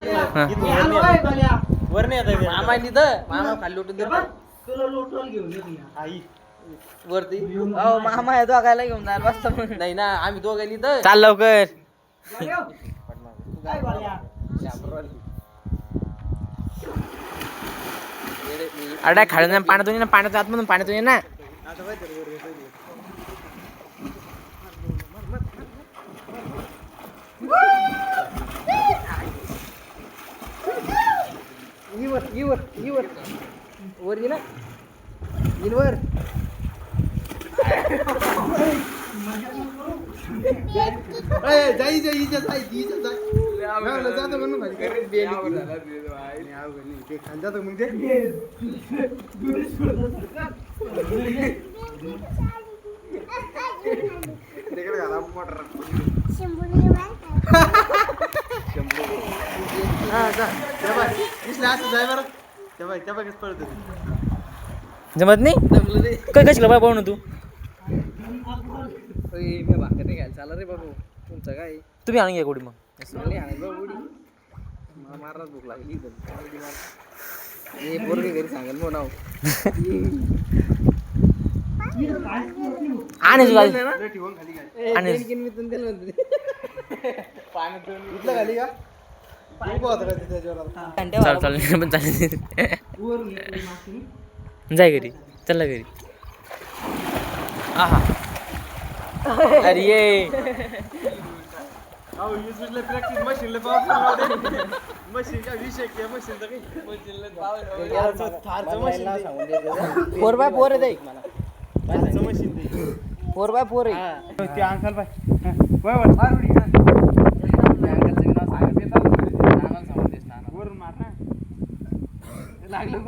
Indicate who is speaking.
Speaker 1: वर नाही आता मामा तिथं मामा खाली लोटून देतो वरती
Speaker 2: मामा आहे दोघायला घेऊन जायला वाजता
Speaker 1: नाही ना आम्ही दोघांनी तर
Speaker 2: चाल लवकर अडा खाली पाण्यातून ना पाण्याच्या आतमधून पाण्यातून ये ना
Speaker 1: वर ये ना वर जाई जाई जातो म्हणून ते खाली जातो मग ते घाला मोटर
Speaker 2: जमत नाही काय कशी बाय पाहू ना तू
Speaker 1: चाल रे बाबू तुमचं काय
Speaker 2: तुम्ही आणून घ्या गोडी मग
Speaker 1: मारणार भूक लागली पोरगे घरी सांगेल मग नाव
Speaker 2: आणि
Speaker 1: खाली का
Speaker 2: चाल चाल पण चालेल जाय घरी चल घरी आहा अरे ये
Speaker 1: प्रॅक्टिस मशीन मशीन का विषय मशीन
Speaker 2: फोर बाय फोर आहे
Speaker 1: मशीन
Speaker 2: 4x4 आहे
Speaker 1: ते अंकल बाय वरून मार ना लागलं